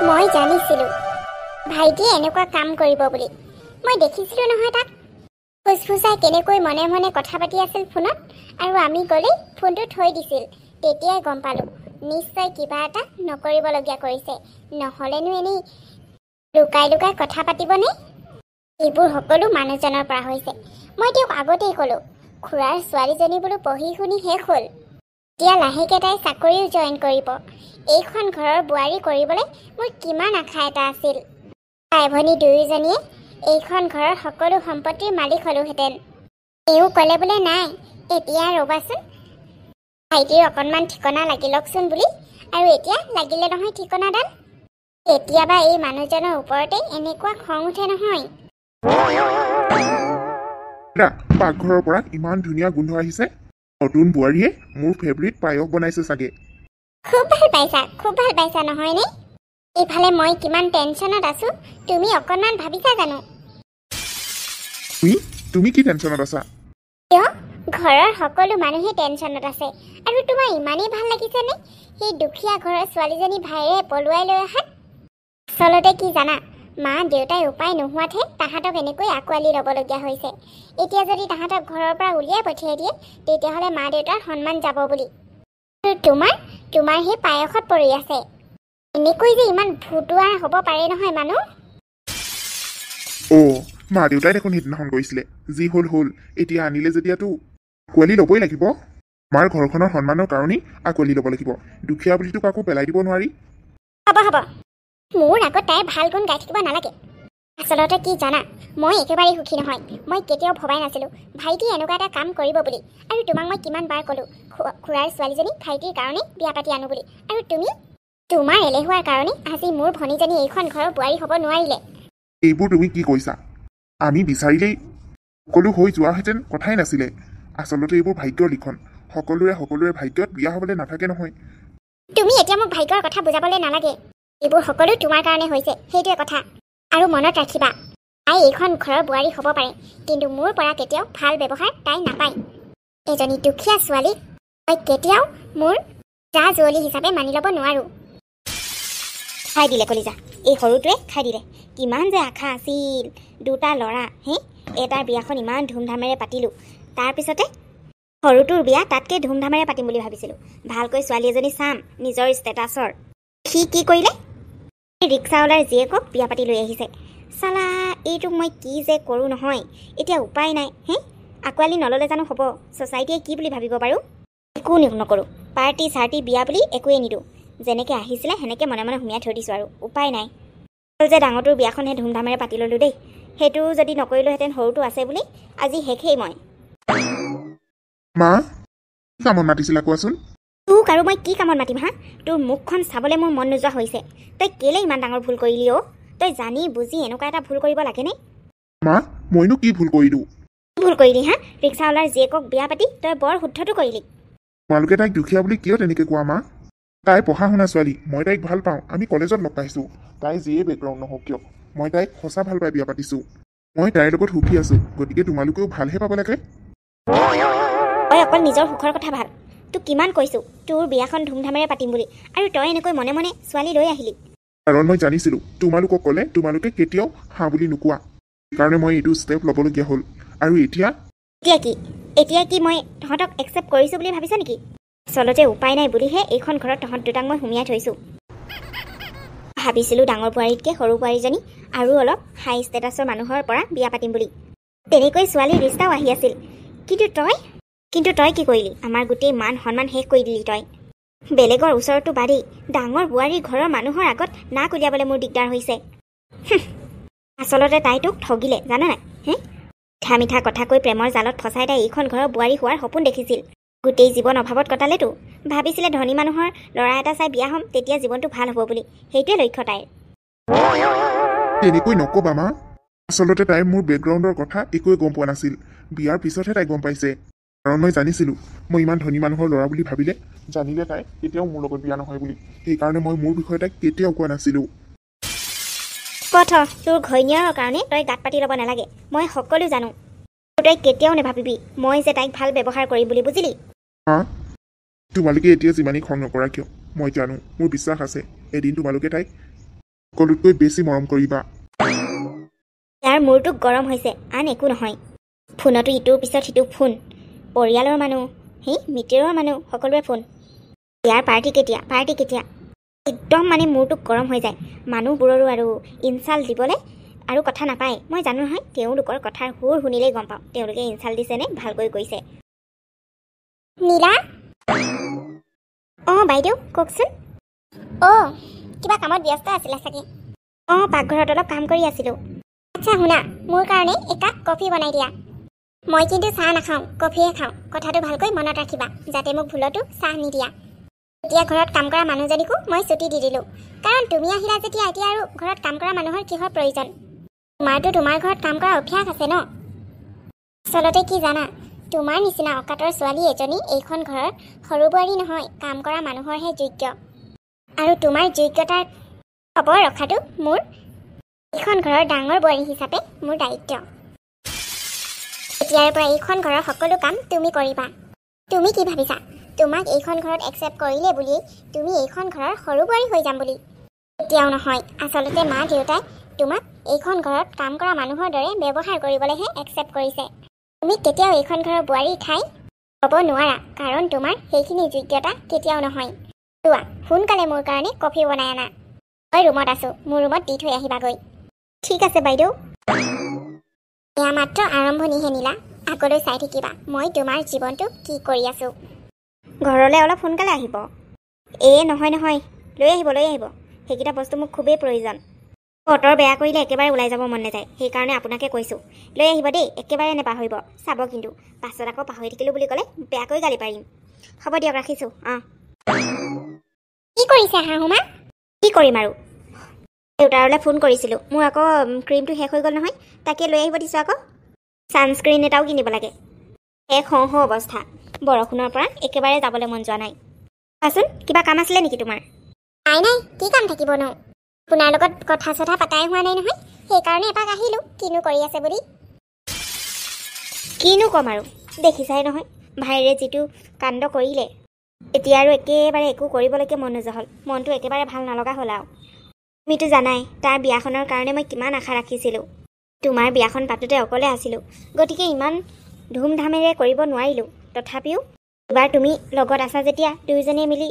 মই জানিছিলোঁ ভাইটিয়ে এনেকুৱা কাম কৰিব বুলি। মই দেখিছিলোঁ নহয় তাক ফুচফুচাই কেনেকৈ মনে মনে কথা পাতি আছিল ফোনত, আৰু আমি গ'লেই ফোনটো থৈ দিছিল। তেতিয়াই গম পালোঁ নিশ্চয় কিবা এটা নকৰিবলগীয়া কৰিছে, নহ'লেনো এনেই লুকাই লুকাই কথা পাতিবনে? এইবোৰ সকলো মানুহজনৰ পৰা হৈছে। মই তেওঁক আগতেই ক'লোঁ, খুৰাৰ ছোৱালীজনী বোলো পঢ়ি শুনি শেষ হ'ল, এতিয়া লাহেকৈ তাই চাকৰিও জইন কৰিব। এইখন ঘৰৰ বোৱাৰী কৰিবলৈ মোৰ কিমান আশা এটা আছিল। ভাই ভনী দুয়োজনীয়ে এইখন ঘৰৰ সকলো সম্পত্তিৰ মালিক হ'লোহেঁতেন। এওঁ ক'লে বোলে নাই, এতিয়া ৰ'বাচোন ভাইটিৰ অকণমান ঠিকনা লাগি লওকচোন বুলি, আৰু এতিয়া লাগিলে নহয় ঠিকনাডাল। কেতিয়াবা এই মানুহজনৰ ওপৰতে এনেকুৱা খং উঠে নহয়। পাকঘৰৰ পৰা ইমান ধুনীয়া গোন্ধ আহিছে। নতুন বোৱাৰীয়ে মোৰ ফেভৰিট পায়স বনাইছে চাগে। খুব ভাল পাইছা নহয়নে? এইফালে মই কিমান টেনশ্যনত আছোঁ, তুমি অকণমান ভাবিছা জানো? তুমি কি টেনশ্যনত আছা? কিয়? ঘৰৰ সকলো মানুহে টেনশ্যনত আছে, আৰু তোমাৰ ইমানেই ভাল লাগিছেনে সেই দুখীয়া ঘৰৰ ছোৱালীজনী ভাইৰে পলুৱাই লৈ অহাত? আচলতে কি জানা, মা দেউতাই উপায় নোহোৱাতহে তাহাঁতক এনেকৈ আঁকোৱালি ল'বলগীয়া হৈছে। এতিয়া যদি তাহাঁতক ঘৰৰ পৰা উলিয়াই পঠিয়াই দিয়ে, তেতিয়াহ'লে মা দেউতাৰ সন্মান যাব বুলি। আৰু তোমাৰ সেই পায়সত পৰি আছে। এনেকৈ যে ইমান ভুটুৱা হ'ব পাৰে নহয় মানুহ। মা দেউতাই দেখোন সিদিনাখন কৈছিলে, যি হ'ল এতিয়া আনিলে যেতিয়াতো আঁকোৱালি ল'বই লাগিব। আমাৰ ঘৰখনৰ সন্মানৰ কাৰণেই আঁকোৱালি ল'ব লাগিব। দুখীয়া বুলিতো কাকো পেলাই দিব নোৱাৰি। হ'ব মোৰ আগত তাইৰ ভাল গুণ গাই থাকিব নালাগে। আচলতে কি জানা, মই একেবাৰেই সুখী নহয়। মই কেতিয়াও ভবাই নাছিলোঁ ভাইটিয়ে এনেকুৱা এটা কাম কৰিব বুলি। আৰু তোমাক মই কিমান বাৰ ক'লোঁ খুৰাৰ ছোৱালীজনী ভাইটিৰ কাৰণে বিয়া পাতি আনো বুলি, আৰু তুমি তোমাৰ এলেহুৱাৰ কাৰণে আজি মোৰ ভনীজনী এইখন ঘৰৰ বোৱাৰী হ'ব নোৱাৰিলে। এইবোৰ তুমি কি কৈছা? আমি বিচাৰিলেই সকলো হৈ যোৱাহেঁতেন কথাই নাছিলে। আচলতে এইবোৰ ভাগ্যৰ লিখন। সকলোৰে ভাগ্যত বিয়া হ'বলৈ নাথাকে নহয়। তুমি এতিয়া মোক ভাগ্যৰ কথা বুজাবলৈ নালাগে। এইবোৰ সকলো তোমাৰ কাৰণে হৈছে, সেইটোৱে কথা। আৰু মনত ৰাখিবা, তাই এইখন ঘৰৰ বোৱাৰী হ'ব পাৰে, কিন্তু মোৰ পৰা কেতিয়াও ভাল ব্যৱহাৰ তাই নাপায়। এজনী দুখীয়া ছোৱালীক মই কেতিয়াও মোৰ জা জুৱলি হিচাপে মানি ল'ব নোৱাৰোঁ। খাই দিলে কলিজা, এই সৰুটোৱে খাই দিলে। কিমান যে আশা আছিল, দুটা ল'ৰা এটাৰ বিয়াখন ইমান ধুমধামেৰে পাতিলোঁ, তাৰপিছতে সৰুটোৰ বিয়া তাতকৈ ধুমধামেৰে পাতিম বুলি ভাবিছিলোঁ। ভালকৈ ছোৱালী এজনী চাম নিজৰ ষ্টেটাছৰ। সি কি কৰিলে? ৰিক্সাৱালাৰ জীয়েকক বিয়া পাতি লৈ আহিছে। চালা, এইটোক মই কি যে কৰোঁ নহয়। এতিয়া উপায় নাই। আঁকোৱালি নল'লে জানো হ'ব? ছ'চাইটিয়ে কি বুলি ভাবিব বাৰু? একো নকৰোঁ। পাৰ্টি চাৰ্টি বিয়া বুলি একোৱেই নিদিওঁ। যেনেকৈ আহিছিলে সেনেকৈ মনে মনে সুমিয়াই থৈ দিছোঁ, আৰু উপায় নাই। হ'ল যে ডাঙৰটোৰ বিয়াখনহে ধুমধামেৰে পাতি ল'লোঁ দেই। সেইটো যদি নকৰিলোহেঁতেন সৰুটো আছে বুলি, আজি শেষেই মই। মা, কি কামত মাতিছিলা কোৱাচোন? তোক আৰু মই কি কামত মাতিম হা? তোৰ মুখখন চাবলৈ মোৰ মন নোযোৱা হৈছে। তই কেলে ইমান ডাঙৰ ভুল কৰিলি অ'? তই জানি বুজি এনেকুৱা এটা ভুল কৰিব লাগেনে? মা, মইনো কি ভুল কৰিলোঁ? কি ভুল কৰিলি হা? ৰিক্সাৱালাৰ জীয়েকক বিয়া পাতি তই বৰ শুদ্ধটো কৰিলি। তোমালোকে তাইক দুখীয়া বুলি কিয় তেনেকৈ কোৱা মা? তাই পঢ়া শুনা ছোৱালী, মই তাইক ভাল পাওঁ। আমি কলেজত লগ পাইছোঁ। তাই যিয়ে বেকগ্ৰাউণ্ড নহওক কিয়, মই তাইক সঁচা ভাল পাই বিয়া পাতিছোঁ। মই তাইৰ লগত সুখী আছোঁ, গতিকে তোমালোকেও ভালহে পাব লাগে। তই অকল নিজৰ সুখৰ কথা ভাব। তোক কিমান কৈছোঁ তোৰ বিয়াখন ধুমধামেৰে পাতিম বুলি, আৰু তই এনেকৈ মনে মনে ছোৱালী লৈ আহিলি। কাৰণ মই জানিছিলোঁ তোমালোকক ক'লে তোমালোকে কেতিয়াও হাঁ বুলি নোকোৱা। সেইকাৰণে মই এইটো ষ্টেপ ল'বলগীয়া হ'ল। আৰু এতিয়া কি মই তহঁতক একচেপ্ট কৰিছোঁ বুলি ভাবিছা নেকি? আচলতে উপায় নাই বুলিহে এইখন ঘৰত তহঁত দুটাক মই সুমিয়াই থৈছোঁ। ভাবিছিলোঁ ডাঙৰ বোৱাৰীতকৈ সৰু বোৱাৰীজনী আৰু অলপ হাই ষ্টেটাছৰ মানুহৰ পৰা বিয়া পাতিম বুলি। তেনেকৈ ছোৱালীৰ ৰিষ্টাও আহি আছিল। কিন্তু তই কি কৰিলি? আমাৰ গোটেই মান সন্মান শেষ কৰি দিলি তই। বেলেগৰ ওচৰতো বাদেই, ডাঙৰ বোৱাৰীৰ ঘৰৰ মানুহৰ আগত নাক উলিয়াবলৈ মোৰ দিগদাৰ হৈছে। আচলতে তাই তোক ঠগিলে, জানা নাই? মিঠা কথা কৈ প্ৰেমৰ জালত ফচাই তাই এইখন ঘৰৰ বোৱাৰী হোৱাৰ সপোন দেখিছিল। গোটেই জীৱন অভাৱত কটালেতো। ভাবিছিলে ধনী মানুহৰ ল'ৰা এটা চাই বিয়া হ'ম, তেতিয়া জীৱনটো ভাল হ'ব বুলি। সেইটোৱে লক্ষ্য তাইৰ। তেনেকৈ নক'বা মা। আচলতে তাই মোৰ বেকগ্ৰাউণ্ডৰ কথা একোৱে গম পোৱা নাছিল। বিয়াৰ পিছতহে তাই গম পাইছে। কাৰণ মই জানিছিলোঁ মই ইমান ধনী মানুহৰ ল'ৰা বুলি জানিলে তাই কেতিয়াও মোৰ লগত বিয়া নহয় বুলি। সেইকাৰণে মই মোৰ বিষয়ে তাইক কেতিয়াও কোৱা নাছিলোঁ। তোৰ ঘৈণীয়েৰৰ কাৰণে তই গাত পাতি ল'ব নালাগে। মই সকলো জানো। তই কেতিয়াও নাভাবিবি মই যে তাইক ভাল ব্যৱহাৰ কৰিম বুলি, বুজিলি? তোমালোকে এতিয়া যিমানেই খং নকৰা কিয়, মই জানো, মোৰ বিশ্বাস আছে এদিন তোমালোকে তাইক সকলোতকৈ বেছি মৰম কৰিবা। ইয়াৰ মূৰটো গৰম হৈছে, আন একো নহয়। ফোনতো ইটোৰ পিছত সিটো ফোন, পৰিয়ালৰ মানুহ, মিতিৰৰ মানুহ, সকলোৰে ফোন। ইয়াৰ পাৰ্টি কেতিয়া একদম মানে মূৰটো গৰম হৈ যায়। মানুহবোৰৰো আৰু ইনচাল্ট দিবলৈ আৰু কথা নাপায়। মই জানো নহয়, তেওঁলোকৰ কথাৰ সুৰ শুনিলেই গম পাওঁ তেওঁলোকে ইনচাল্ট দিছে নে ভালকৈ কৈছে। নীলা? বাইদেউ কওকচোন। কিবা কামত ব্যস্ত আছিলা চাগে? পাকঘৰত অলপ কাম কৰি আছিলোঁ। আচ্ছা শুনা, মোৰ কাৰণে একাপ কফি বনাই দিয়া। মই কিন্তু চাহ নাখাওঁ, কফিহে খাওঁ। কথাটো ভালকৈ মনত ৰাখিবা, যাতে মোক ভুলতো চাহ নিদিয়া। এতিয়া ঘৰত কাম কৰা মানুহজনীকো মই ছুটি দি দিলোঁ, কাৰণ তুমি আহিলা যেতিয়া এতিয়া আৰু ঘৰত কাম কৰা মানুহৰ কিহৰ প্ৰয়োজন? তোমাৰতো তোমাৰ ঘৰত কাম কৰা অভ্যাস আছে ন। আচলতে কি জানা, তোমাৰ নিচিনা অকাতৰ ছোৱালী এজনী এইখন ঘৰৰ সৰু বোৱাৰী নহয়, কাম কৰা মানুহৰহে যোগ্য। আৰু তোমাৰ যোগ্যতাৰ খবৰ ৰখাটো মোৰ এইখন ঘৰৰ ডাঙৰ বোৱাৰী হিচাপে মোৰ দায়িত্ব। এতিয়াৰ পৰা এইখন ঘৰৰ সকলো কাম তুমি কৰিবা। তুমি কি ভাবিছা, তোমাক এইখন ঘৰত একচেপ্ট কৰিলে বুলিয়েই তুমি এইখন ঘৰৰ সৰু বোৱাৰী হৈ যাম বুলি? এতিয়াও নহয়। আচলতে মা দেউতাই তোমাক এইখন ঘৰত কাম কৰা মানুহৰ দৰে ব্যৱহাৰ কৰিবলৈহে একচেপ্ট কৰিছে। তুমি কেতিয়াও এইখন ঘৰৰ বোৱাৰীৰ ঠাই ল'ব নোৱাৰা, কাৰণ তোমাৰ সেইখিনি যোগ্যতা কেতিয়াও নহয়। চোৱা, সোনকালে মোৰ কাৰণে কফি বনাই আনা। মই ৰুমত আছোঁ, মোৰ ৰুমত দি থৈ আহিবাগৈ। ঠিক আছে বাইদেউ। এয়া মাত্ৰ আৰম্ভণিহে নীলা, আগলৈ চাই থাকিবা মই তোমাৰ জীৱনটো কি কৰি আছোঁ। ঘৰলৈ অলপ সোনকালে আহিব। নহয় লৈ আহিব। সেইকেইটা বস্তু মোক খুবেই প্ৰয়োজন। বতৰ বেয়া কৰিলে একেবাৰে ওলাই যাব মন নাযায়, সেইকাৰণে আপোনাকে কৈছোঁ। লৈ আহিব দেই, একেবাৰে নেপাহৰিব। চাব কিন্তু পাছত আকৌ পাহৰি থাকিলোঁ বুলি ক'লে বেয়াকৈ গালি পাৰিম। হ'ব দিয়ক, ৰাখিছোঁ। কি কৰিছে শাহুমা? কি কৰিম আৰু, দেউতাৰলৈ ফোন কৰিছিলোঁ। মোৰ আকৌ ক্ৰীমটো শেষ হৈ গ'ল নহয়, তাকে লৈ আহিব দিছোঁ। আকৌ ছানস্ক্ৰীণ এটাও কিনিব লাগে। শেষ হওঁ অৱস্থা। বৰষুণৰ পৰা একেবাৰে যাবলৈ মন যোৱা নাই। কোৱাচোন, কিবা কাম আছিলে নেকি তোমাৰ? নাই, কি কাম থাকিবনো? আপোনাৰ লগত কথা চথা পাতাই হোৱা নাই নহয়, সেইকাৰণে এপাক আহিলোঁ কিনো কৰি আছে বুলি। কিনো ক'ম আৰু, দেখিছাই নহয় ভাইৰে যিটো কাণ্ড কৰিলে। এতিয়া আৰু একেবাৰে একো কৰিবলৈকে মন নোযোৱা হ'ল, মনটো একেবাৰে ভাল নলগা হ'ল আৰু। তুমিতো জানাই তাৰ বিয়াখনৰ কাৰণে মই কিমান আশা ৰাখিছিলোঁ। তোমাৰ বিয়াখন পাতোতে অকলে আছিলোঁ, গতিকে ইমান ধুমধামেৰে কৰিব নোৱাৰিলোঁ। তথাপিও এবাৰ তুমি লগত আছা যেতিয়া দুয়োজনীয়ে মিলি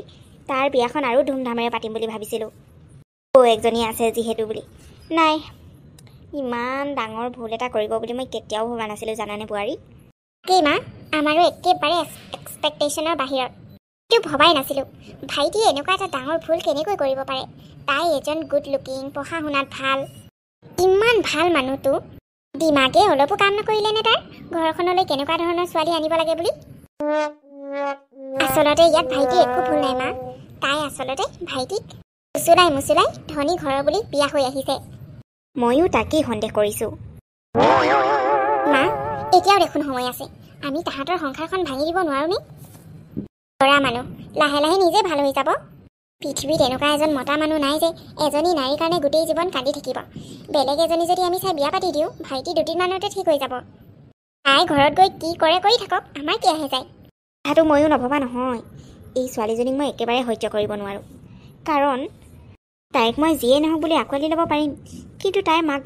তাৰ বিয়াখন আৰু ধুমধামেৰে পাতিম বুলি ভাবিছিলোঁ। একজনী আছে যিহেতু বুলি। নাই, ইমান ডাঙৰ ভুল এটা কৰিব বুলি মই কেতিয়াও ভবা নাছিলোঁ, জানানে বোৱাৰী? কি মা, আমাৰো একেবাৰে এক্সপেক্টেশ্যনৰ বাহিৰত। এইটো ভবাই নাছিলোঁ ভাইটিয়ে এনেকুৱা এটা ডাঙৰ ভুল কেনেকৈ কৰিব পাৰে। তাই এজন গুড লুকিং, পঢ়া শুনাত ভাল, ইমান ভাল মানুহটো দিমাগে অলপো কাম নকৰিলে নে তাৰ ঘৰখনলৈ কেনেকুৱা ধৰণৰ ছোৱালী আনিব লাগে বুলি? আচলতে ইয়াত ভাইটিৰ একো ভুল নাই মা। তাই আচলতে ভাইটিক মুচুলাই ধনী ঘৰৰ বুলি বিয়া হৈ আহিছে। ময়ো তাকেই সন্দেহ কৰিছোঁ। মা, এতিয়াও দেখোন সময় আছে। আমি তাহাঁতৰ সংসাৰখন ভাঙি দিব নোৱাৰোঁনে? ল'ৰা মানুহ লাহে লাহে নিজে ভাল হৈ যাব। পৃথিৱীত এনেকুৱা এজন মতা মানুহ নাই যে এজনী নাৰীৰ কাৰণে গোটেই জীৱন কান্দি থাকিব। বেলেগ এজনী যদি আমি চাই বিয়া পাতি দিওঁ, ভাইটি দুদিনমানতে ঠিক হৈ যাব। তাই ঘৰত গৈ কি কৰে কৰি থাকক, আমাৰ কি আহে যায়। কথাটো ময়ো নভবা নহয়। এই ছোৱালীজনীক মই একেবাৰে সহ্য কৰিব নোৱাৰোঁ, কাৰণ তাইক মই যিয়ে নহওক বুলি আঁকোৱালি ল'ব পাৰিম, কিন্তু তাইৰ মাক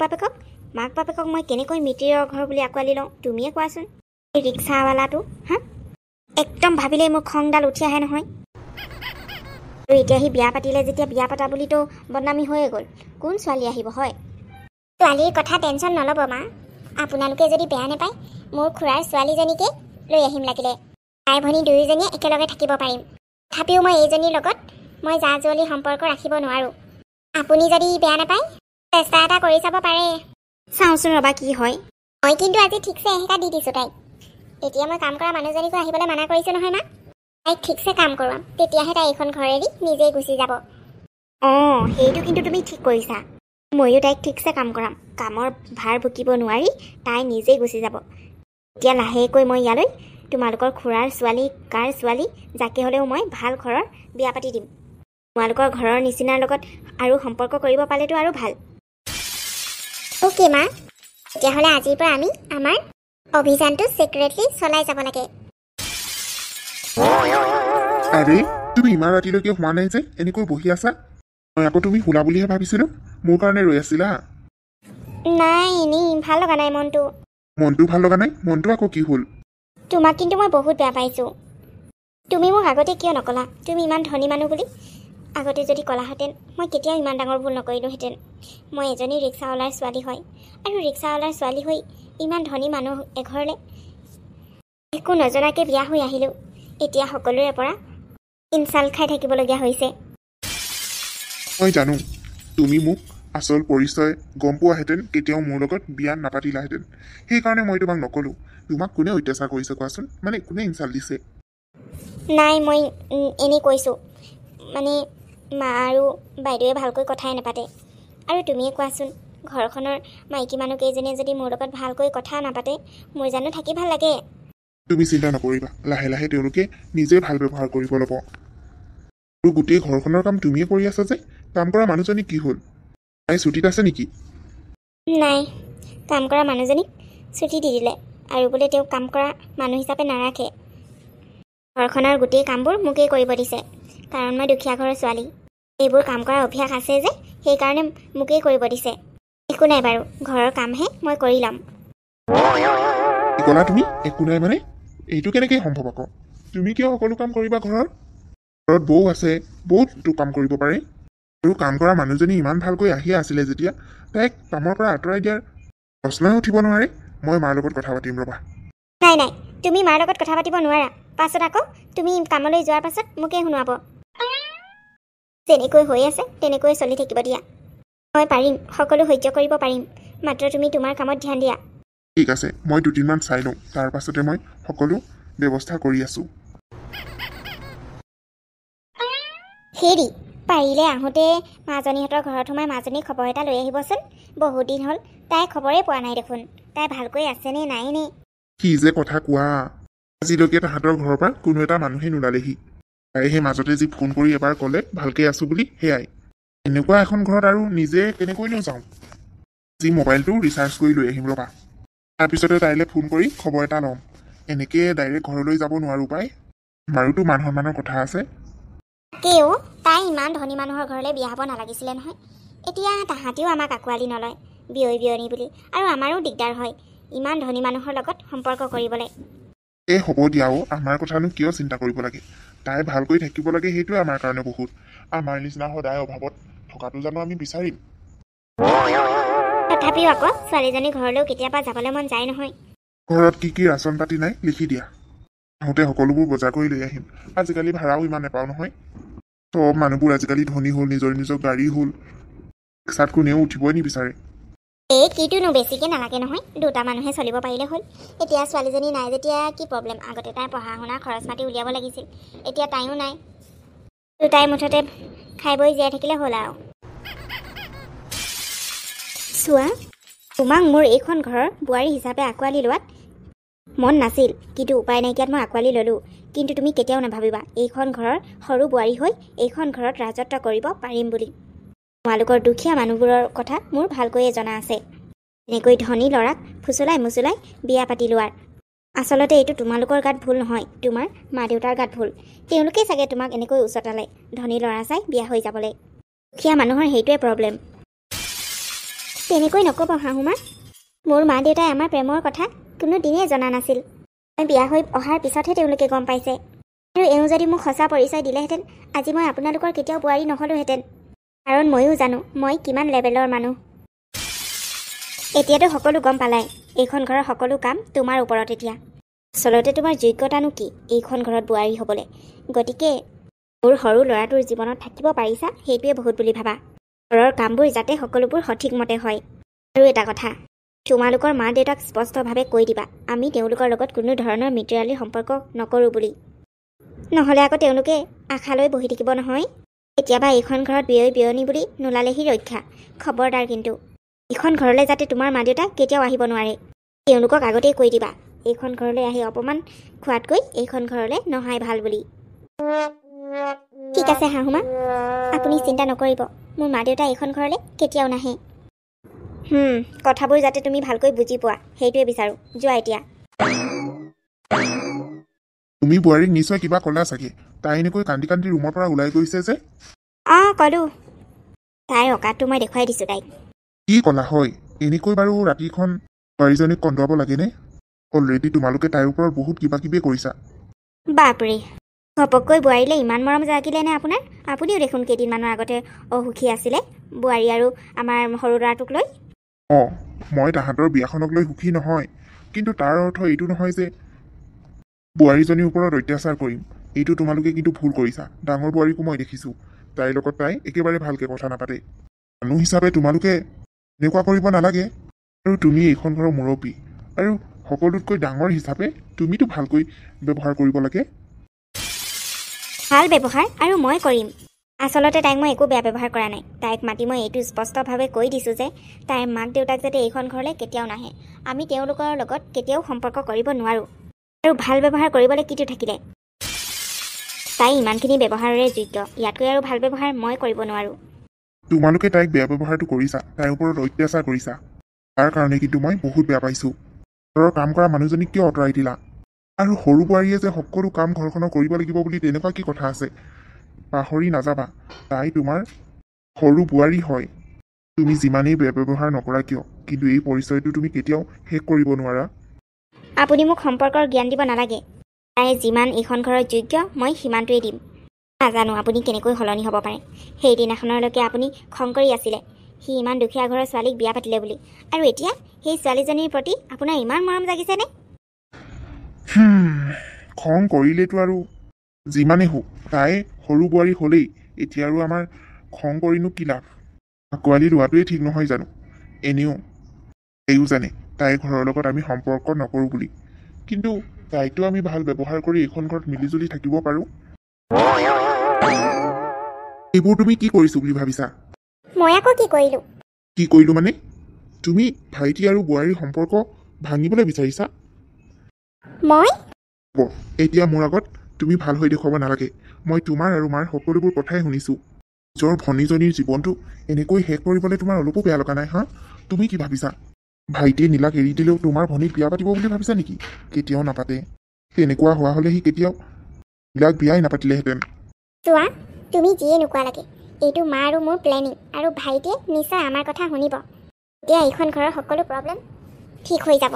বাপেকক মই কেনেকৈ মিতিৰৰ ঘৰ বুলি আঁকোৱালি লওঁ তুমিয়ে কোৱাচোন? এই ৰিক্সাৱালাটো একদম ভাবিলেই মোৰ খংডাল উঠি আহে নহয়। আৰু এতিয়া সি বিয়া পাতিলে যেতিয়া বিয়া পাতা বুলিতো বদনামী হৈয়ে গ'ল। কোন ছোৱালী আহিব হয়? ছোৱালীৰ কথা টেনশ্যন নল'ব মা। আপোনালোকে যদি বেয়া নাপায়, মোৰ খুৰাৰ ছোৱালীজনীকে লৈ আহিম লাগিলে। তাই ভনী দুয়োজনীয়ে একেলগে থাকিব পাৰিম। তথাপিও মই এইজনীৰ লগত মই জা জুৱলি সম্পৰ্ক ৰাখিব নোৱাৰোঁ। আপুনি যদি বেয়া নাপায়, চেষ্টা এটা কৰি চাব পাৰে। চাওঁচোন ৰ'বা কি হয়। মই কিন্তু আজি ঠিকছে এহেকা দি দিছোঁ তাইক। এতিয়া মই কাম কৰা মানুহজনীকো আহিবলৈ মানা কৰিছোঁ নহয় মা। তাইক ঠিকছে কাম কৰোৱাম, তেতিয়াহে তাই এইখন ঘৰ এৰি নিজেই গুচি যাব। সেইটো কিন্তু তুমি ঠিক কৰিছা। ময়ো তাইক ঠিকছে কাম কৰাম। কামৰ ভাৰ ভুকিব নোৱাৰি তাই নিজেই গুচি যাব। এতিয়া লাহেকৈ মই ইয়ালৈ তোমালোকৰ খুৰাৰ ছোৱালী, কাৰ ছোৱালী, যাকে হ'লেও মই ভাল ঘৰৰ বিয়া পাতি দিম। তোমালোকৰ ঘৰৰ নিচিনাৰ লগত আৰু সম্পৰ্ক কৰিব পালেতো আৰু ভাল। অ'কে মা, তেতিয়াহ'লে আজিৰ পৰা আমি আমাৰ অভিযানটো ছিক্ৰেটলি চলাই যাব লাগে। আৰে, তুমি ইমান ৰাতিলৈকে হোৱা নাই যে এনেকৈ বহি আছা? মই আকৌ তুমি শুলা বুলিহে ভাবিছিলোঁ। মোৰ কাৰণে ৰৈ আছিলা? নাই এনেই ভাল লগা নাই মনটো। মনটো ভাল লগা নাই? মনটো আকৌ কি হ'ল? তোমাক কিন্তু মই বহুত বেয়া পাইছোঁ। তুমি মোক আগতে কিয় নকলা তুমি ইমান ধনী মানুহ বুলি? আগতে যদি ক'লাহেঁতেন মই কেতিয়াও ইমান ডাঙৰ ভুল নকৰিলোহেঁতেন। মই এজনী ৰিক্সাৱালাৰ ছোৱালী হয়, আৰু ৰিক্সাৱালাৰ ছোৱালী হৈ ইমান ধনী মানুহ এঘৰলৈ একো নজনাকৈ বিয়া হৈ আহিলোঁ। এতিয়া সকলোৰে পৰা ইনচাল্ট খাই থাকিবলগীয়া হৈছে। মই জানো তুমি মোক আচল পৰিচয় গম পোৱাহেঁতেন কেতিয়াও মোৰ লগত বিয়া নাপাতিলাহেঁতেন। সেইকাৰণে মই তোমাক নক'লোঁ। তোমাক কোনে অত্যাচাৰ কৰিছে কোৱাচোন? মানে কোনে ইনচাল্ট দিছে? নাই মই এনেই কৈছোঁ, মানে মা আৰু বাইদেৱে ভালকৈ কথাই নাপাতে। আৰু তুমিয়ে কোৱাচোন, ঘৰখনৰ মাইকী মানুহ কেইজনীয়ে যদি মোৰ লগত ভালকৈ কথা নাপাতে মোৰ জানো থাকি ভাল লাগে? তুমি চিন্তা নকৰিবা, লাহে লাহে তেওঁলোকে নিজে ভাল ব্যৱহাৰ কৰিব ল'ব। আৰু গোটেই ঘৰখনৰ কাম তুমিয়ে কৰি আছা যে, কাম কৰা মানুহজনী কি হ'ল? তাই ছুটীত আছে নেকি? নাই, কাম কৰা মানুহজনীক ছুটি দি দিলে, আৰু বোলে তেওঁক কাম কৰা মানুহ হিচাপে নাৰাখে। ঘৰখনৰ গোটেই কামবোৰ মোকেই কৰিব দিছে, কাৰণ মই দুখীয়া ঘৰৰ ছোৱালী। এইবোৰ কাম কৰাৰ অভ্যাস আছে যে, সেইকাৰণে মোকেই কৰিব দিছে। একো নাই বাৰু, ঘৰৰ কামহে মই কৰি ল'ম। কি ক'লা তুমি? একো নাই মানে? এইটো কেনেকৈ সম্ভৱ আকৌ? তুমি কিয় সকলো কাম কৰিবা ঘৰৰ? ঘৰত বৌ আছে, বৌতো কাম কৰিব পাৰে। আৰু কাম কৰা মানুহজনী ইমান ভালকৈ আহিয়ে আছিলে যেতিয়া, তাইক কামৰ পৰা আঁতৰাই দিয়াৰ প্ৰশ্নই উঠিব নোৱাৰে। মই মাৰ লগত কথা পাতিম ৰ'বা। নাই নাই, তুমি মাৰ লগত কথা পাতিব নোৱাৰা। পাছত আকৌ তুমি কামলৈ যোৱাৰ পাছত মোকেই শুনোৱাব। যেনেকৈ হৈ আছে তেনেকৈ চলি থাকিব দিয়া। মই পাৰিম, সকলো সহ্য কৰিব পাৰিম, মাত্ৰ তুমি তোমাৰ কামত ধ্যান দিয়া। ঠিক আছে, মই দুদিনমান চাই লওঁ, তাৰ পাছতে মই সকলো ব্যৱস্থা কৰি আছোঁ। হেৰি, পাৰিলে আহোঁতে মাজনীহঁতৰ ঘৰত সোমাই মাজনীৰ খবৰ এটা লৈ আহিবচোন। বহুত দিন হ'ল তাই খবৰেই পোৱা নাই দেখোন। তাই ভালকৈ আছেনে নাইনে? কি যে কথা কোৱা! আজিলৈকে তাহাঁতৰ ঘৰৰ পৰা কোনো এটা মানুহে নোলালেহি। তাই সেই মাজতে যি ফোন কৰি এবাৰ ক'লে ভালকৈ আছোঁ বুলি, সেয়াই। এনেকুৱা এখন ঘৰত আৰু নিজে কেনেকৈনো যাওঁ? যি মোবাইলটো ৰিচাৰ্জ কৰি লৈ আহিম ৰ'বা। তাৰপিছতে তাইলৈ ফোন কৰি খবৰ এটা ল'ম। এনেকৈ ডাইৰেক্ট ঘৰলৈ যাব নোৱাৰোঁ পাই। আমাৰোতো মান সন্মানৰ কথা আছে। তাকেও, তাই ইমান ধনী মানুহৰ ঘৰলৈ বিয়া হ'ব নালাগিছিলে নহয়। এতিয়া তাহাঁতেও আমাক আঁকোৱালি নলয় বিয়নী বুলি, আৰু আমাৰো দিগদাৰ হয় ইমান ধনী মানুহৰ লগত সম্পৰ্ক কৰিবলৈ। এই হ'ব দিয়াও, আমাৰ কথানো কিয় চিন্তা কৰিব লাগে? তাই ভালকৈ থাকিব লাগে, সেইটোৱে আমাৰ কাৰণে বহুত। আমাৰ নিচিনা সদায় অভাৱত থকাটো জানো আমি বিচাৰিম? তথাপিও আকৌ ছোৱালীজনীৰ ঘৰলৈও কেতিয়াবা যাবলৈ মন যায় নহয়। ঘৰত কি কি ৰাচন পাতি নাই লিখি দিয়া। আহোঁতে সকলোবোৰ বজাৰ কৰি লৈ আহিম। আজিকালি ভাড়াও ইমান নাপাওঁ নহয়। চব মানুহবোৰ আজিকালি ধনী হ'ল, নিজৰ নিজৰ গাড়ী হ'ল। ৰিক্সাত কোনেও উঠিবই নিবিচাৰে। এই কিটোনো বেছিকৈ নালাগে নহয়, দুটা মানুহে চলিব পাৰিলে হ'ল। এতিয়া ছোৱালীজনী নাই যেতিয়া কি প্ৰব্লেম? আগতে তাই পঢ়া শুনা খৰচ পাতি উলিয়াব লাগিছিল, এতিয়া তাইও নাই। দুটাই মুঠতে খাই বৈ জীয়াই থাকিলে হ'ল আৰু। চোৱা, তোমাক মোৰ এইখন ঘৰৰ বোৱাৰী হিচাপে আঁকোৱালি লোৱাত মন নাছিল, কিন্তু উপায় নাইকিয়াত মই আঁকোৱালি ল'লোঁ। কিন্তু তুমি কেতিয়াও নাভাবিবা এইখন ঘৰৰ সৰু বোৱাৰী হৈ এইখন ঘৰত ৰাজত্ব কৰিব পাৰিম বুলি। তোমালোকৰ দুখীয়া মানুহবোৰৰ কথা মোৰ ভালকৈয়ে জনা আছে। এনেকৈ ধনী ল'ৰাক ফুচলাই মুচলাই বিয়া পাতি লোৱাৰ। আচলতে এইটো তোমালোকৰ গাত ভুল নহয়, তোমাৰ মা দেউতাৰ গাত ভুল। তেওঁলোকেই চাগে তোমাক এনেকৈ উচতালে ধনী ল'ৰা চাই বিয়া হৈ যাবলৈ। দুখীয়া মানুহৰ সেইটোৱে প্ৰব্লেম। তেনেকৈ নক'ব শাহুমা। মোৰ মা দেউতাই আমাৰ প্ৰেমৰ কথা কোনো দিনেই জনা নাছিল। মই বিয়া হৈ অহাৰ পিছতহে তেওঁলোকে গম পাইছে। আৰু এওঁ যদি মোক সঁচা পৰিচয় দিলেহেঁতেন, আজি মই আপোনালোকৰ কেতিয়াও বোৱাৰী নহ'লোহেঁতেন। কাৰণ ময়ো জানো মই কিমান লেভেলৰ মানুহ। এতিয়াতো সকলো গম পালাই, এইখন ঘৰৰ সকলো কাম তোমাৰ ওপৰত এতিয়া। আচলতে তোমাৰ যোগ্যতানো কি এইখন ঘৰত বোৱাৰী হ'বলৈ? গতিকে মোৰ সৰু ল'ৰাটোৰ জীৱনত থাকিব পাৰিছা, সেইটোৱে বহুত বুলি ভাবা। ঘৰৰ কামবোৰ যাতে সকলোবোৰ সঠিকমতে হয়। আৰু এটা কথা, তোমালোকৰ মা দেউতাক স্পষ্টভাৱে কৈ দিবা আমি তেওঁলোকৰ লগত কোনো ধৰণৰ মিতিৰালিৰ সম্পৰ্ক নকৰোঁ বুলি। নহ'লে আকৌ তেওঁলোকে আশা লৈ বহি থাকিব নহয়। কেতিয়াবা এইখন ঘৰত বিয়নী বুলি নোলালেহি ৰক্ষা। খবৰদাৰ কিন্তু, এইখন ঘৰলৈ যাতে তোমাৰ মা দেউতা কেতিয়াও আহিব নোৱাৰে। তেওঁলোকক আগতেই কৈ দিবা এইখন ঘৰলৈ আহি অপমান খোৱাতকৈ এইখন ঘৰলৈ নহাই ভাল বুলি। ঠিক আছে শাহুমা, আপুনি চিন্তা নকৰিব, মোৰ মা দেউতা এইখন ঘৰলৈ কেতিয়াও নাহে। কথাবোৰ যাতে তুমি ভালকৈ বুজি পোৱা, সেইটোৱে বিচাৰোঁ। যোৱা এতিয়া। তুমি বোৱাৰীক নিশ্চয় কিবা ক'লা চাগে। তাই এনেকৈ কান্দি কান্দি ৰুমৰ পৰা ওলাই গৈছে যে? অঁ ক'লোঁ। তাইৰ অকাতটো মই দেখুৱাই দিছোঁ তাইক। কি ক'লা হয়? এনেকৈ বাৰু ৰাতিখন বোৱাৰীজনীক কন্দুৱাব লাগেনে? অলৰেডি তোমালোকে তাইৰ ওপৰত বহুত কিবা কিবি কৰিছা। বাপৰে, ঘপককৈ বোৱাৰীলৈ ইমান মৰম জাগিলে নে আপোনাৰ? আপুনিও দেখোন কেইদিনমানৰ আগতে অসুখী আছিলে বোৱাৰী আৰু আমাৰ সৰু ল'ৰাটোক লৈ। অঁ, মই তাহাঁতৰ বিয়াখনক লৈ সুখী নহয়, কিন্তু তাৰ অৰ্থ এইটো নহয় যে বোৱাৰীজনীৰ ওপৰত অত্যাচাৰ কৰিম। এইটো তোমালোকে কিন্তু ভুল কৰিছা। ডাঙৰ বোৱাৰীকো মই দেখিছোঁ, তাইৰ লগত তাই একেবাৰে ভালকৈ কথা নাপাতে। মানুহ হিচাপে তোমালোকে এনেকুৱা কৰিব নালাগে। আৰু তুমি এইখন ঘৰৰ মুৰব্বী, আৰু সকলোতকৈ ডাঙৰ হিচাপে তুমিতো ভালকৈ ব্যৱহাৰ কৰিব লাগে। ভাল ব্যৱহাৰ আৰু মই কৰিম। আচলতে তাইক মই একো বেয়া ব্যৱহাৰ কৰা নাই। তাইক মাতি মই এইটো স্পষ্টভাৱে কৈ দিছোঁ যে তাইৰ মাক দেউতাক যাতে এইখন ঘৰলৈ কেতিয়াও নাহে। আমি তেওঁলোকৰ লগত কেতিয়াও সম্পৰ্ক কৰিব নোৱাৰোঁ। আৰু ভাল ব্যৱহাৰ কৰিবলৈ কিটো থাকিলে? তাই ইমানখিনি ব্যৱহাৰৰে যোগ্য, ইয়াতকৈ আৰু ভাল ব্যৱহাৰ মই কৰিব নোৱাৰোঁ। তোমালোকে তাইক বেয়া ব্যৱহাৰটো কৰিছা, তাইৰ ওপৰত অত্যাচাৰ কৰিছা। তাৰ কাৰণে কিন্তু মই বহুত বেয়া পাইছোঁ। ঘৰৰ কাম কৰা মানুহজনীক কিয় আঁতৰাই দিলা? আৰু সৰু বোৱাৰীয়ে যে সকলো কাম ঘৰখনৰ কৰিব লাগিব বুলি তেনেকুৱা কি কথা আছে? পাহৰি নাযাবা, তাই তোমাৰ সৰু বোৱাৰী হয়। তুমি যিমানেই বেয়া ব্যৱহাৰ নকৰা কিয়, কিন্তু এই পৰিচয়টো তুমি কেতিয়াও শেষ কৰিব নোৱাৰা। আপুনি মোক সম্পৰ্কৰ জ্ঞান দিব নালাগে। তাই যিমান এইখন ঘৰৰ যোগ্য মই সিমানটোৱেই দিম। নাজানো আপুনি কেনেকৈ সলনি হ'ব পাৰে। সেইদিনাখনলৈকে আপুনি খং কৰি আছিলে সি ইমান দুখীয়া ঘৰৰ ছোৱালীক বিয়া পাতিলে বুলি, আৰু এতিয়া সেই ছোৱালীজনীৰ প্ৰতি আপোনাৰ ইমান মৰম জাগিছেনে? খং কৰিলেতো আৰু যিমানেই হওক, তাই সৰু বোৱাৰী হ'লেই এতিয়া আৰু আমাৰ খং কৰিনো কি লাভ? আঁকোৱালি লোৱাটোৱেই ঠিক নহয় জানো? এনেও তাইও জানে তাইৰ ঘৰৰ লগত আমি সম্পৰ্ক নকৰোঁ বুলি, কিন্তু তাইতো আমি ভাল ব্যৱহাৰ কৰি এইখন ঘৰত মিলিজুলি থাকিব পাৰোঁ। এইবোৰ তুমি কি কৰিছো বুলি ভাবিছা? মই আকৌ কি কৰিলোঁ? কি কৰিলো মানে? তুমি ভাইটি আৰু বোৱাৰীৰ সম্পৰ্ক ভাঙিবলৈ বিচাৰিছা? মই এতিয়া মোৰ আগত তুমি ভাল হৈ দেখুৱাব নালাগে। মই তোমাৰ আৰু মাৰ সকলোবোৰ কথাই শুনিছোঁ। নিজৰ ভনীজনীৰ জীৱনটো এনেকৈ শেষ কৰিবলৈ তোমাৰ অলপো বেয়া লগা নাই? হা, তুমি কি ভাবিছা? ভাইটিয়ে নীলাক এৰি দিলেও তোমাৰ ভনীক বিয়া পাতিব বুলি ভাবিছা নেকি? কেতিয়াও নাপাতে। তেনেকুৱা হোৱা হ'লে সি কেতিয়াও নীলাক বিয়াই নাপাতিলেহেঁতেন। চোৱা, তুমি যিয়ে নোকোৱা লাগে, এইটো মা আৰু মোৰ প্লেনিং, আৰু ভাইটিয়ে নিশ্চয় আমাৰ কথা শুনিব। এতিয়া এইখন ঘৰৰ সকলো প্ৰব্লেম ঠিক হৈ যাব।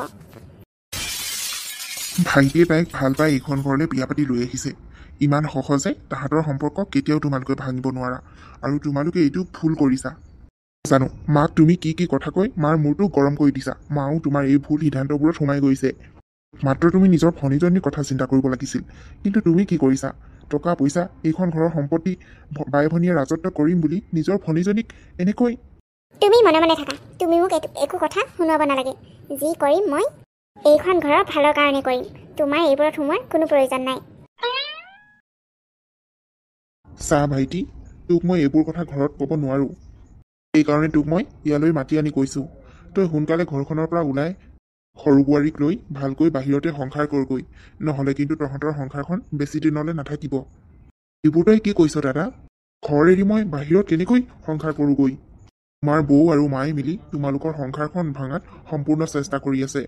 ভাইটিয়ে তাইক ভাল পাই এইখন ঘৰলৈ বিয়া পাতি লৈ আহিছে। ইমান সহজে তাহাঁতৰ সম্পৰ্ক কেতিয়াও তোমালোকে ভাঙিব নোৱাৰা, আৰু তোমালোকে এইটো ভুল কৰিছা। জানো মাক তুমি কি কি কথা কৈ মাৰ মূৰটো গৰম কৰি দিছা। মাও তোমাৰ এই ভুল সিদ্ধান্তবোৰত সোমাই গৈছে। মাত্ৰ তুমি নিজৰ ভনীজনীৰ কথা চিন্তা কৰিব লাগিছিল, কিন্তু তুমি কি কৰিছা? টকা পইচা এইখন ঘৰৰ সম্পত্তি বাই ভনীয়ে ৰাজত্ব কৰিম বুলি নিজৰ ভনীজনীক এনেকৈ। তুমি মনে মনে থাকা, তুমি মোক একো কথা শুনাব নালাগে। যি কৰিম মই এইখন ঘৰৰ ভালৰ কাৰণে কৰিম। তোমাৰ এইবোৰত সোমোৱাৰ কোনো প্ৰয়োজন নাই। চা ভাইটি, তোক মই এইবোৰ কথা ঘৰত ক'ব নোৱাৰোঁ। সেইকাৰণে তোক মই ইয়ালৈ মাতি আনি কৈছোঁ, তই সোনকালে ঘৰখনৰ পৰা ওলাই সৰু বোৱাৰীক লৈ ভালকৈ বাহিৰতে সংসাৰ কৰগৈ, নহ'লে কিন্তু তহঁতৰ সংসাৰখন বেছি দিনলৈ নাথাকিব। এইবোৰ তই কি কৈছ দাদা? ঘৰ এৰি মই বাহিৰত কেনেকৈ সংসাৰ কৰোঁগৈ? তোমাৰ বৌ আৰু মায়ে মিলি তোমালোকৰ সংসাৰখন ভাঙাত সম্পূৰ্ণ চেষ্টা কৰি আছে,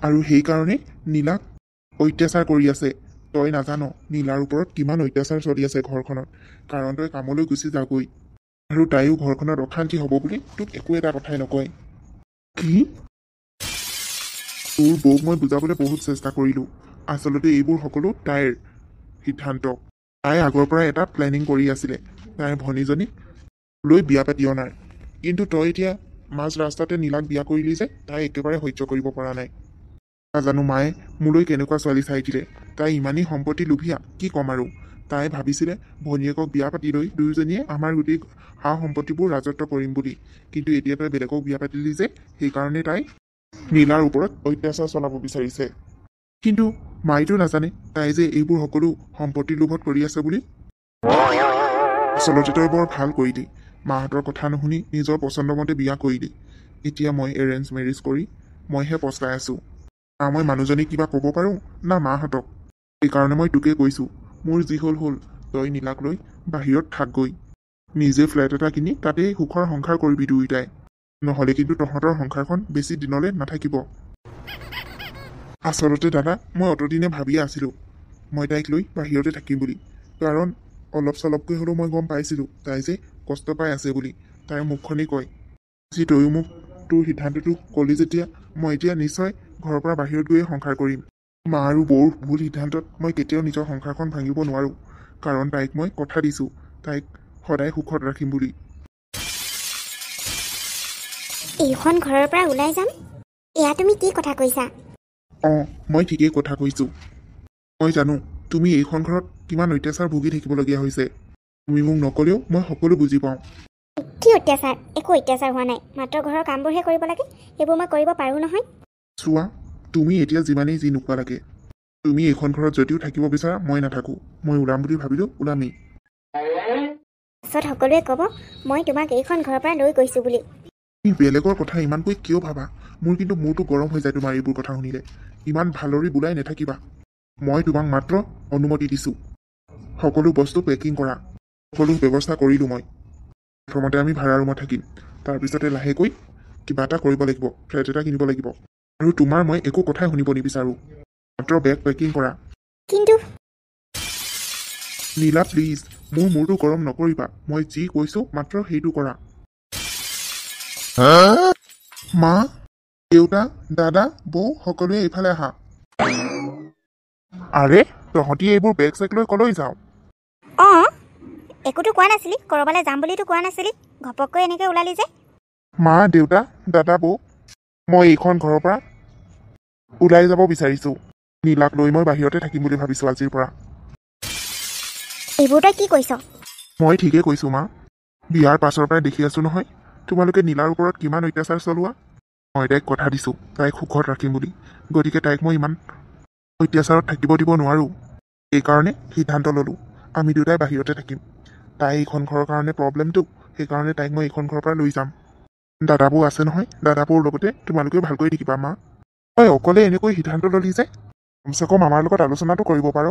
আৰু সেইকাৰণে নীলাক অত্যাচাৰ কৰি আছে। তই নাজান নীলাৰ ওপৰত কিমান অত্যাচাৰ চলি আছে ঘৰখনত, কাৰণ তই কামলৈ গুচি যাগৈ, আৰু তাইও ঘৰখনত অশান্তি হ'ব বুলি তোক একো এটা কথাই নকয়। কি? তোৰ বৌক মই বুজাবলৈ বহুত চেষ্টা কৰিলোঁ। আচলতে এইবোৰ সকলো তাইৰ সিদ্ধান্ত। তাই আগৰ পৰা এটা প্লেনিং কৰি আছিলে তাইৰ ভনীজনীক লৈ বিয়া পাতি অনাৰ, কিন্তু তই এতিয়া মাজ ৰাস্তাতে নীলাক বিয়া কৰিলি যে তাই একেবাৰে সহ্য কৰিব পৰা নাই। নাজানো মায়ে মোলৈ কেনেকুৱা ছোৱালী চাই দিলে। তাই ইমানেই সম্পত্তি লোভীয়া, কি ক'ম আৰু। তাই ভাবিছিলে ভনীয়েকক বিয়া পাতি লৈ দুয়োজনীয়ে আমাৰ গোটেই সা সম্পত্তিবোৰ ৰাজত্ব কৰিম বুলি, কিন্তু এতিয়া তই বেলেগক বিয়া পাতিলি যে সেইকাৰণে তাই নীলাৰ ওপৰত অত্যাচাৰ চলাব বিচাৰিছে। কিন্তু মাইতো নাজানে তাই যে এইবোৰ সকলো সম্পত্তিৰ লোভত কৰি আছে বুলি। আচলতে তই বৰ ভাল কৰিলি, মাহঁতৰ কথা নুশুনি নিজৰ পচন্দমতে বিয়া কৰিলি। এতিয়া মই এৰেঞ্জ মেৰেজ কৰি মইহে পস্তাই আছোঁ। না মই মানুহজনীক কিবা ক'ব পাৰোঁ না মাহঁতক। সেইকাৰণে মই তোকে কৈছোঁ, মোৰ যি হ'ল হ'ল, তই নীলাক লৈ বাহিৰত থাকগৈ। নিজে ফ্লেট এটা কিনি তাতেই সুখৰ সংসাৰ কৰিবি দুয়োটাই, নহ'লে কিন্তু তহঁতৰ সংসাৰখন বেছি দিনলৈ নাথাকিব। আচলতে দাদা, মই অতদিনে ভাবিয়ে আছিলোঁ মই তাইক লৈ বাহিৰতে থাকিম বুলি, কাৰণ অলপ চলপকৈ হ'লেও মই গম পাইছিলোঁ তাই যে কষ্ট পাই আছে বুলি। তাইৰ মুখখনেই কয় যি তয়ো মোক তোৰ সিদ্ধান্তটো ক'লি যেতিয়া মই এতিয়া নিশ্চয় ঘৰৰ পৰা বাহিৰত গৈয়ে সংসাৰ কৰিম মা আৰু বৌৰ ভুল সিদ্ধান্তত মই কেতিয়াও নিজৰ সংসাৰখন ভাঙিব নোৱাৰোঁ কাৰণ তাইক মই কথা দিছোঁ তাইক সদায় সুখত ৰাখিম বুলি এইখন ঘৰৰ পৰা ওলাই যাম এয়া তুমি কি কথা কৈছা অঁ মই ঠিকেই কথা কৈছোঁ মই জানো তুমি এইখন ঘৰত কিমান অত্যাচাৰ ভুগি থাকিবলগীয়া হৈছে তুমি মোক নকলেও মই সকলো বুজি পাওঁ কি অত্যাচাৰ একো অত্যাচাৰ হোৱা নাই মাত্ৰ ঘৰৰ কামবোৰহে কৰিব লাগে সেইবোৰ মই কৰিব পাৰোঁ নহয় চোৱা তুমি এতিয়া যিমানেই যি নোকোৱা লাগে তুমি এইখন ঘৰত যদিও থাকিব বিচাৰা মই নাথাকোঁ মই ওলাম বুলি ভাবিলোঁ ওলামেই পাছত সকলোৱে ক'ব মই তোমাক এইখন ঘৰৰ পৰা লৈ গৈছোঁ বুলি তুমি বেলেগৰ কথা ইমানকৈ কিয় ভাবা মোৰ কিন্তু মূৰটো গৰম হৈ যায় তোমাৰ এইবোৰ কথা শুনিলে ইমান ভালৰি বোলাই নাথাকিবা মই তোমাক মাত্ৰ অনুমতি দিছোঁ সকলো বস্তু পেকিং কৰা সকলো ব্যৱস্থা কৰিলোঁ মই প্ৰথমতে আমি ভাড়া ৰুমত থাকিম তাৰপিছতে লাহেকৈ কিবা এটা কৰিব লাগিব ফ্লেট এটা কিনিব লাগিব আৰু তোমাৰ মই একো কথাই শুনিব নিবিচাৰোঁ মাত্ৰ বেগ পেকিং কৰা কিন্তু নীলা প্লিজ মোৰ মূৰটো গৰম নকৰিবা মই যি কৈছোঁ মাত্ৰ সেইটো কৰা মা দেউতা দাদা বৌ সকলোৱে এইফালে আহা আৰে তহঁতি এইবোৰ বেগ চেগ লৈ কলৈ যাওঁ অঁ একোতো কোৱা নাছিলি ক'ৰবালৈ যাম বুলিতো কোৱা নাছিলি ঘপককৈ এনেকৈ ওলালি যে মা দেউতা দাদা বৌ মই এইখন ঘৰৰ পৰা ওলাই যাব বিচাৰিছোঁ নীলাক লৈ মই বাহিৰতে থাকিম বুলি ভাবিছোঁ আজিৰ পৰা এইবোৰ তই কি কৈছ মই ঠিকেই কৈছোঁ মা বিয়াৰ পাছৰ পৰাই দেখি আছোঁ নহয় তোমালোকে নীলাৰ ওপৰত কিমান অত্যাচাৰ চলোৱা মই তাইক কথা দিছোঁ তাইক সুখত ৰাখিম বুলি গতিকে তাইক মই ইমান অত্যাচাৰত থাকিব দিব নোৱাৰোঁ সেইকাৰণে সিদ্ধান্ত ল'লোঁ আমি দুটাই বাহিৰতে থাকিম তাই এইখন ঘৰৰ কাৰণে প্ৰব্লেমটো সেইকাৰণে তাইক মই এইখন ঘৰৰ পৰা লৈ যাম দাদাবৌ আছে নহয় দাদাবৌৰ লগতে তোমালোকেও ভালকৈ দেখিবা মা তই অকলে এনেকৈ সিদ্ধান্ত ল'লি যে কমচে কম আমাৰ লগত আলোচনাটো কৰিব পাৰ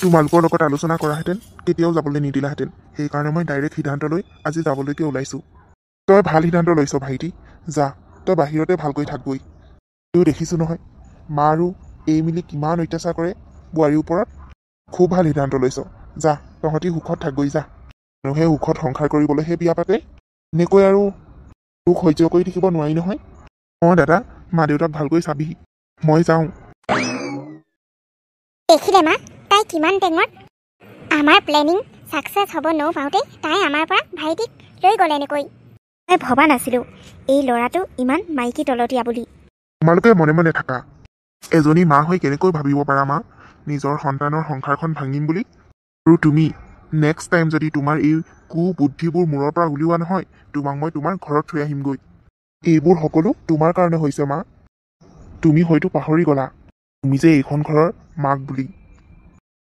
তোমালোকৰ লগত আলোচনা কৰাহেঁতেন কেতিয়াও যাবলৈ নিদিলাহেঁতেন সেইকাৰণে মই ডাইৰেক্ট সিদ্ধান্ত লৈ আজি যাবলৈকে ওলাইছোঁ তই ভাল সিদ্ধান্ত লৈছ ভাইটি যা তই বাহিৰতে ভালকৈ থাকগৈ তয়ো দেখিছোঁ নহয় মা আৰু এই মিলি কিমান অত্যাচাৰ কৰে বোৱাৰীৰ ওপৰত খুব ভাল সিদ্ধান্ত লৈছ যা তহঁতি সুখত থাকগৈ যা মানুহে সুখত সংসাৰ কৰিবলৈহে বিয়া পাতে এনেকৈ আৰু তোক সহ্য কৰি থাকিব নোৱাৰি নহয় অঁ দাদা মা দেউতাক ভালকৈ চাবিহি মই যাওঁ দেখিলে মা তাই কিমান টেঙৰ আমাৰ প্লেনিং ছাকচেছ হ'ব নপাওঁতে তাই আমাৰ পৰা ভাইটিক লৈ গ'লে এনেকৈ মই ভবা নাছিলোঁ এই ল'ৰাটো ইমান মাইকী তলতীয়া বুলি তোমালোকে মনে মনে থাকা এজনী মা হৈ কেনেকৈ ভাবিব পাৰা মা নিজৰ সন্তানৰ সংসাৰখন ভাঙিম বুলি আৰু তুমি নেক্সট টাইম যদি তোমাৰ এই কুবুদ্ধিবোৰ মূৰৰ পৰা উলিওৱা নহয় তোমাক মই তোমাৰ ঘৰত থৈ আহিমগৈ এইবোৰ সকলো তোমাৰ কাৰণে হৈছে মা তুমি হয়তো পাহৰি গ'লা তুমি যে এইখন ঘৰৰ মাক বুলি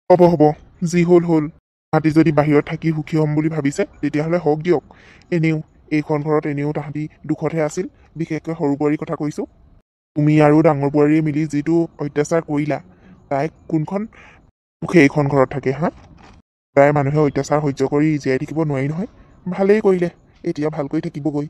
হ'ব হ'ব যি হ'ল হ'ল তাহাঁতি যদি বাহিৰত থাকি সুখী হ'ম বুলি ভাবিছে তেতিয়াহ'লে হওক দিয়ক এনেও এইখন ঘৰত এনেও তাহাঁতি দুখতহে আছিল বিশেষকৈ সৰু বোৱাৰীৰ কথা কৈছোঁ তুমি আৰু ডাঙৰ বোৱাৰীয়ে মিলি যিটো অত্যাচাৰ কৰিলা তাইক কোনখন সুখে এইখন ঘৰত থাকে হা প্ৰায় মানুহে অত্যাচাৰ সহ্য কৰি জীয়াই থাকিব নোৱাৰি নহয় ভালেই কৰিলে এতিয়া ভালকৈ থাকিবগৈ